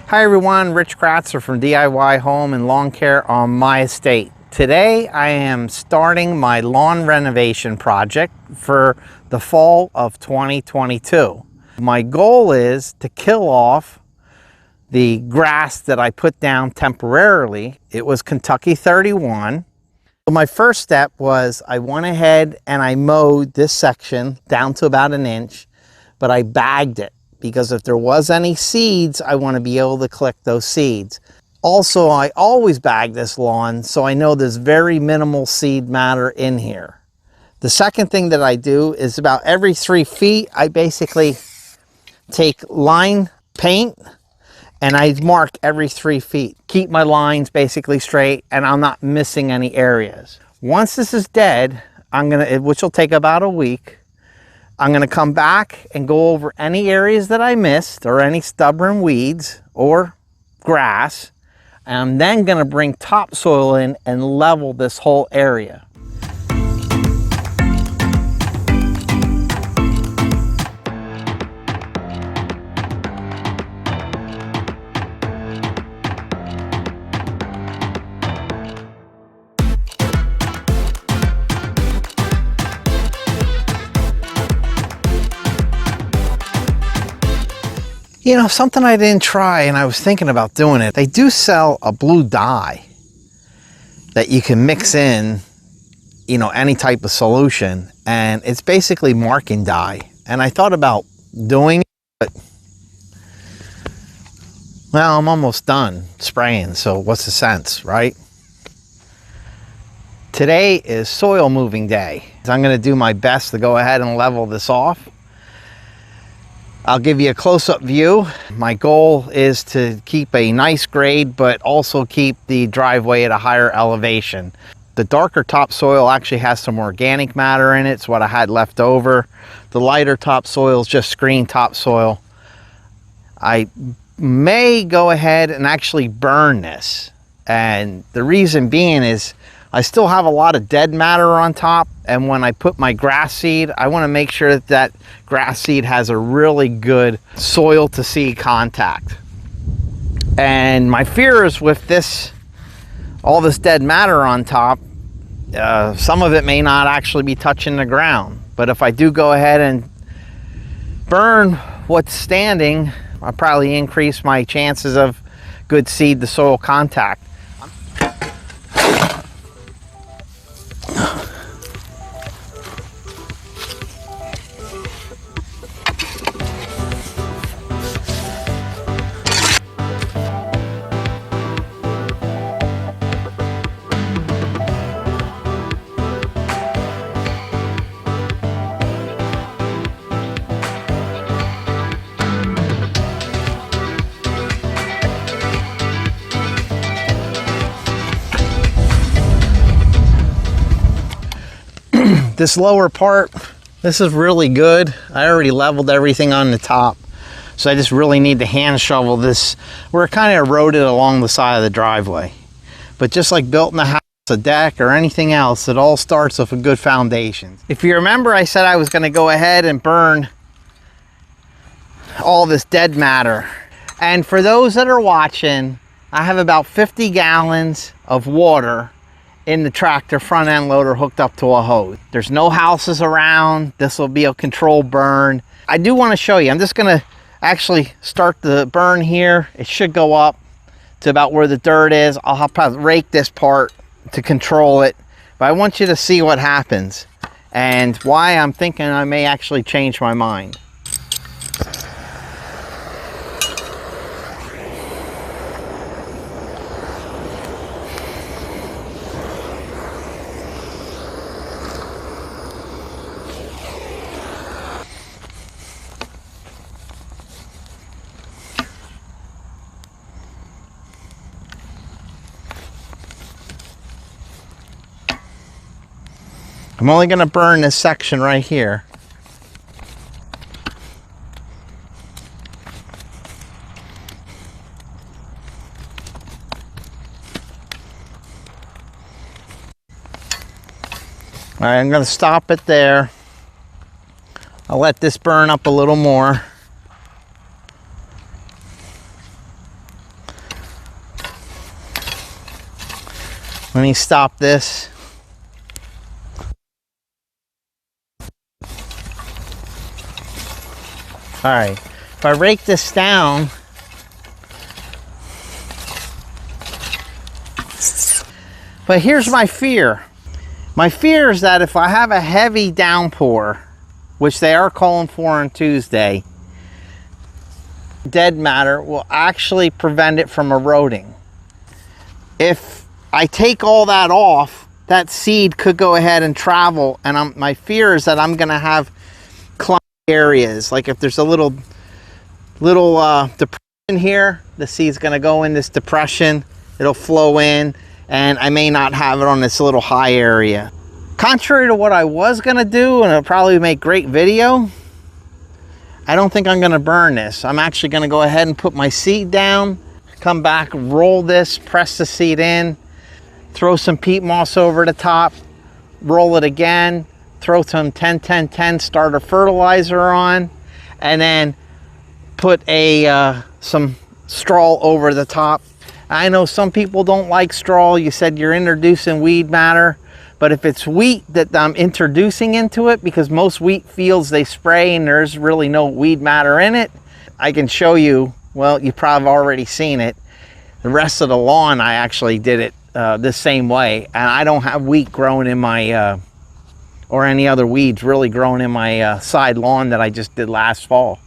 Hi everyone, Rich Kratzer from DIY Home and Lawn Care on my estate. Today I am starting my lawn renovation project for the fall of 2022. My goal is to kill off the grass that I put down temporarily. It was Kentucky 31. My first step was I went ahead and I mowed this section down to about 1 inch, but I bagged it, because if there was any seeds, I want to be able to collect those seeds. Also, I always bag this lawn, so I know there's very minimal seed matter in here. The second thing that I do is about every 3 feet, I basically take line paint and I mark every 3 feet. Keep my lines basically straight and I'm not missing any areas. Once this is dead, which will take about a week, I'm going to come back and go over any areas that I missed or any stubborn weeds or grass. And I'm then going to bring topsoil in and level this whole area. You know, something I didn't try, and I was thinking about doing it. They do sell a blue dye that you can mix in, you know, any type of solution, and it's basically marking dye. And I thought about doing it, but well, I'm almost done spraying, so what's the sense, right? Today is soil moving day. So I'm going to do my best to go ahead and level this off. I'll give you a close-up view. My goal is to keep a nice grade, but also keep the driveway at a higher elevation. The darker topsoil actually has some organic matter in it. It's what I had left over. The lighter topsoil is just screen topsoil. I may go ahead and actually burn this. And the reason being is I still have a lot of dead matter on top, and when I put my grass seed, I want to make sure that that grass seed has a really good soil to seed contact. And my fear is with this, all this dead matter on top, some of it may not actually be touching the ground. But if I do go ahead and burn what's standing, I'll probably increase my chances of good seed to soil contact. This lower part, this is really good. I already leveled everything on the top, so I just really need to hand shovel this where it kind of eroded along the side of the driveway. But just like building a house, a deck, or anything else, it all starts with a good foundation. If you remember, I said I was going to go ahead and burn all this dead matter. And for those that are watching, I have about 50 gallons of water in the tractor front end loader hooked up to a hose. There's no houses around. This will be a controlled burn. I do want to show you. I'm just going to actually start the burn here. It should go up to about where the dirt is. I'll have to rake this part to control it, but I want you to see what happens and why I'm thinking I may actually change my mind. I'm only going to burn this section right here. All right, I'm going to stop it there. I'll let this burn up a little more. Let me stop this. All right, if I rake this down, but here's my fear. My fear is that if I have a heavy downpour, which they are calling for on Tuesday, dead matter will actually prevent it from eroding. If I take all that off, that seed could go ahead and travel, and my fear is that I'm gonna have clump areas. Like if there's a little depression here, the seed's gonna go in this depression, it'll flow in, and I may not have it on this little high area. Contrary to what I was gonna do, and it'll probably make great video, I don't think I'm gonna burn this. I'm actually gonna go ahead and put my seed down, come back, roll this, press the seed in, throw some peat moss over the top, roll it again, throw some 10-10-10 starter fertilizer on, and then put some straw over the top. I know some people don't like straw. You said you're introducing weed matter, but if it's wheat that I'm introducing into it, because most wheat fields they spray and there's really no weed matter in it, I can show you, well, you probably already seen it. The rest of the lawn, I actually did it the same way, and I don't have wheat growing in my, or any other weeds really growing in my side lawn that I just did last fall.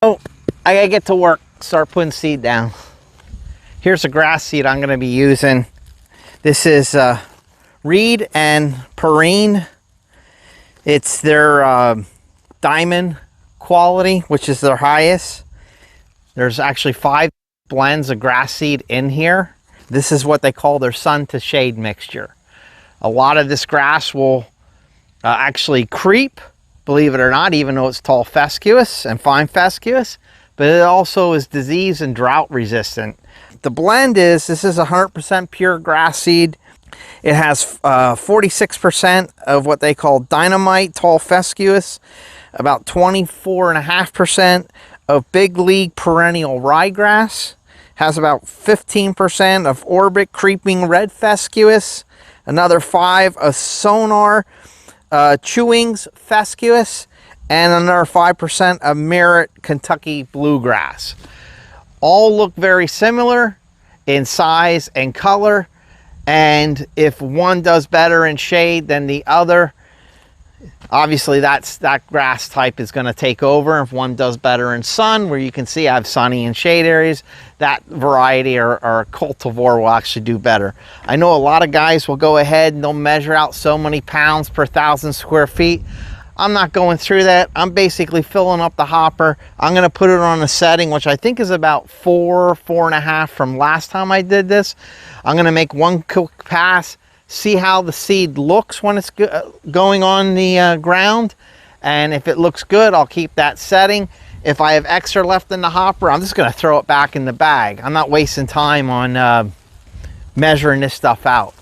So I gotta get to work, start putting seed down. Here's a grass seed I'm gonna be using. This is Reed and Perrine. It's their diamond quality, which is their highest. There's actually 5 blends of grass seed in here. This is what they call their sun to shade mixture. A lot of this grass will actually creep, believe it or not, even though it's tall fescue and fine fescue, but it also is disease and drought resistant. The blend is, this is 100% pure grass seed. It has 46% of what they call dynamite, tall fescue, about 24.5% of big league perennial ryegrass, has about 15% of orbit creeping red fescue, another 5 of sonar chewings fescue, and another 5% of merit Kentucky bluegrass. All look very similar in size and color, and if one does better in shade than the other, obviously that grass type is going to take over. If one does better in sun, where you can see I have sunny and shade areas, that variety or cultivar will actually do better. I know a lot of guys will go ahead and they'll measure out so many pounds per 1,000 square feet. I'm not going through that. I'm basically filling up the hopper. I'm going to put it on a setting, which I think is about 4.5 from last time I did this. I'm going to make one quick pass, see how the seed looks when it's going on the ground. And if it looks good, I'll keep that setting. If I have extra left in the hopper, I'm just going to throw it back in the bag. I'm not wasting time on measuring this stuff out.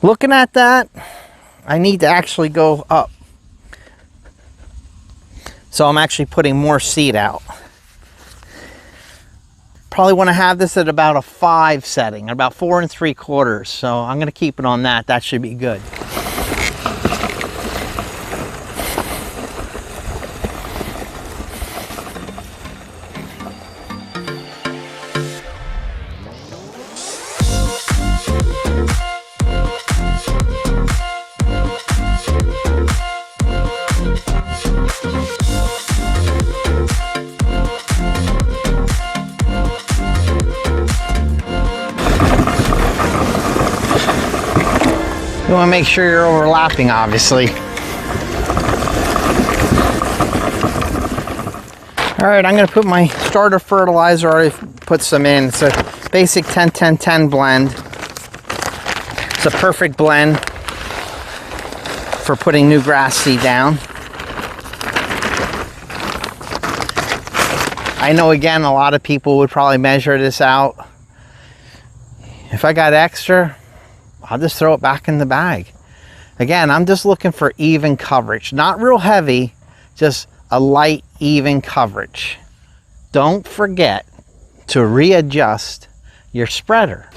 Looking at that, I need to actually go up. So I'm actually putting more seed out. Probably want to have this at about a 5 setting, about 4 3/4. So I'm going to keep it on that. That should be good. You want to make sure you're overlapping, obviously. All right, I'm going to put my starter fertilizer. I already put some in. It's a basic 10-10-10 blend. It's a perfect blend for putting new grass seed down. I know, again, a lot of people would probably measure this out. If I got extra, I'll just throw it back in the bag. Again, I'm just looking for even coverage. Not real heavy, just a light, even coverage. Don't forget to readjust your spreader.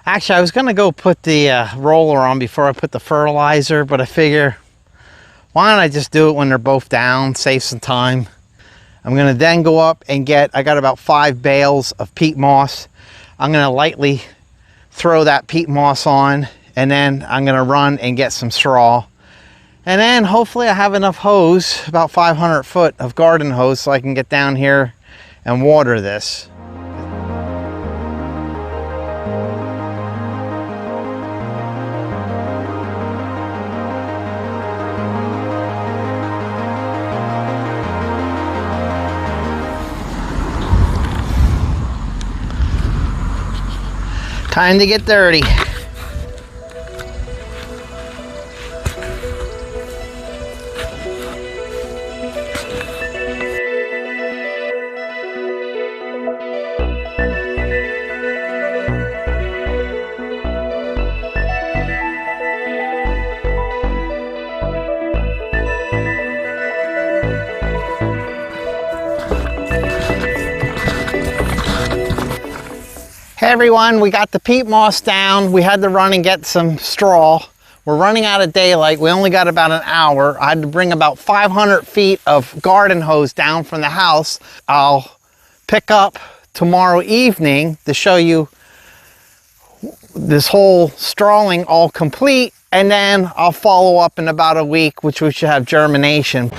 Actually, I was gonna go put the roller on before I put the fertilizer, but I figure, why don't I just do it when they're both down, save some time. I'm gonna then go up and I got about 5 bales of peat moss. I'm gonna lightly throw that peat moss on, and then I'm gonna run and get some straw. And then hopefully I have enough hose, about 500 foot of garden hose, so I can get down here and water this. Time to get dirty. Hey everyone, we got the peat moss down. We had to run and get some straw. We're running out of daylight. We only got about an hour. I had to bring about 500 feet of garden hose down from the house. I'll pick up tomorrow evening to show you this whole strawing all complete, and then I'll follow up in about a week, which we should have germination.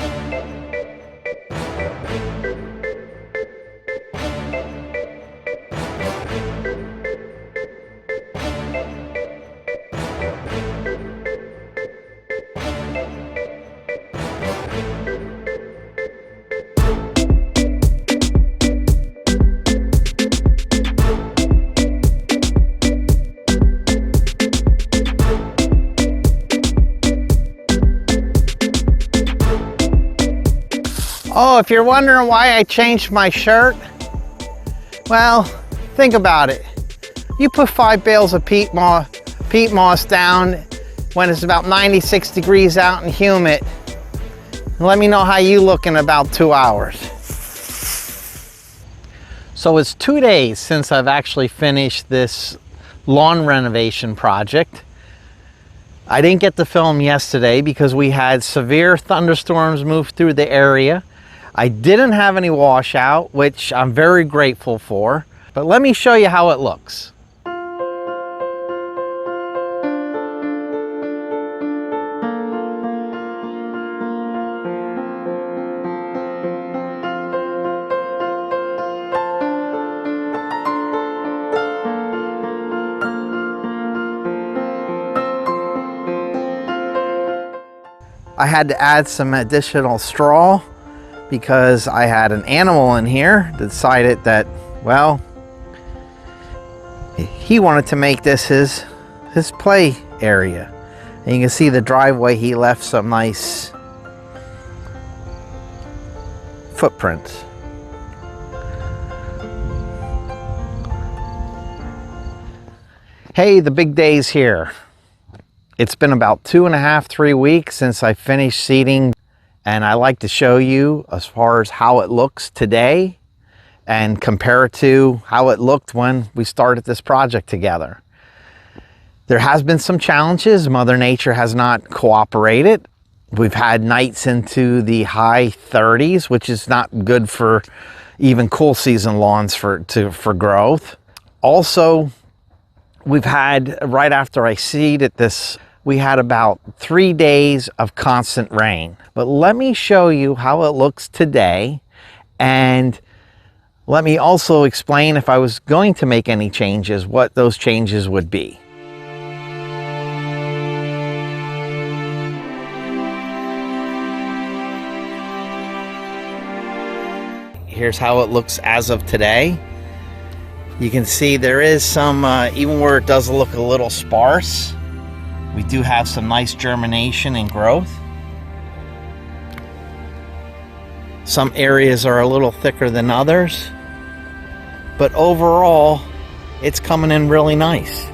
Oh, if you're wondering why I changed my shirt, well, think about it. You put 5 bales of peat moss down when it's about 96 degrees out and humid. Let me know how you look in about 2 hours. So it's 2 days since I've actually finished this lawn renovation project. I didn't get to film yesterday because we had severe thunderstorms move through the area. I didn't have any washout, which I'm very grateful for, but let me show you how it looks. I had to add some additional straw because I had an animal in here that decided that, well, he wanted to make this his play area. And you can see the driveway, he left some nice footprints. Hey, the big day's here. It's been about 2.5, 3 weeks since I finished seeding, and I like to show you as far as how it looks today and compare it to how it looked when we started this project together. There has been some challenges. Mother Nature has not cooperated. We've had nights into the high 30s, which is not good for even cool season lawns for growth. Also, we've had, right after I seeded this, we had about 3 days of constant rain. But let me show you how it looks today, and let me also explain, if I was going to make any changes, what those changes would be. Here's how it looks as of today. You can see there is some, even where it does look a little sparse, we do have some nice germination and growth. Some areas are a little thicker than others, but overall, it's coming in really nice.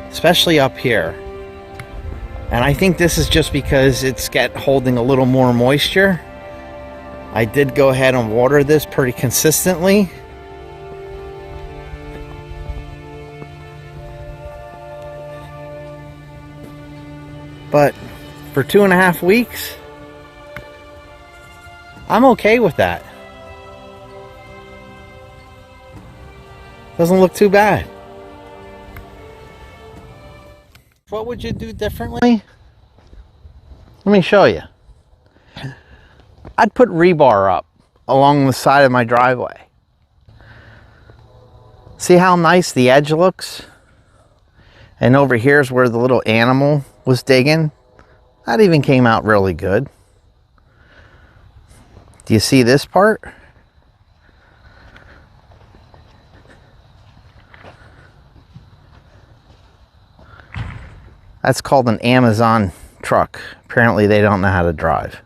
Especially up here. And I think this is just because it's holding a little more moisture. I did go ahead and water this pretty consistently. But for 2.5 weeks, I'm okay with that. Doesn't look too bad. What would you do differently? Let me show you. I'd put rebar up along the side of my driveway. See how nice the edge looks? And over here's where the little animal was digging. That even came out really good. Do you see this part? That's called an Amazon truck. Apparently they don't know how to drive.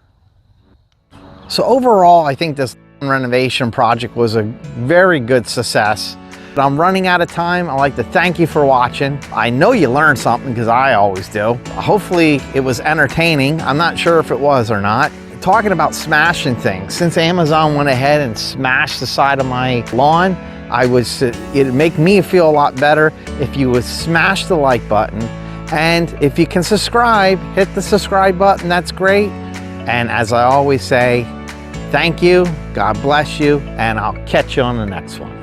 So overall, I think this renovation project was a very good success. But I'm running out of time. I'd like to thank you for watching. I know you learned something because I always do. Hopefully it was entertaining. I'm not sure if it was or not. Talking about smashing things, since Amazon went ahead and smashed the side of my lawn, it'd make me feel a lot better if you would smash the like button. And if you can subscribe, hit the subscribe button, that's great. And as I always say, thank you, God bless you, and I'll catch you on the next one.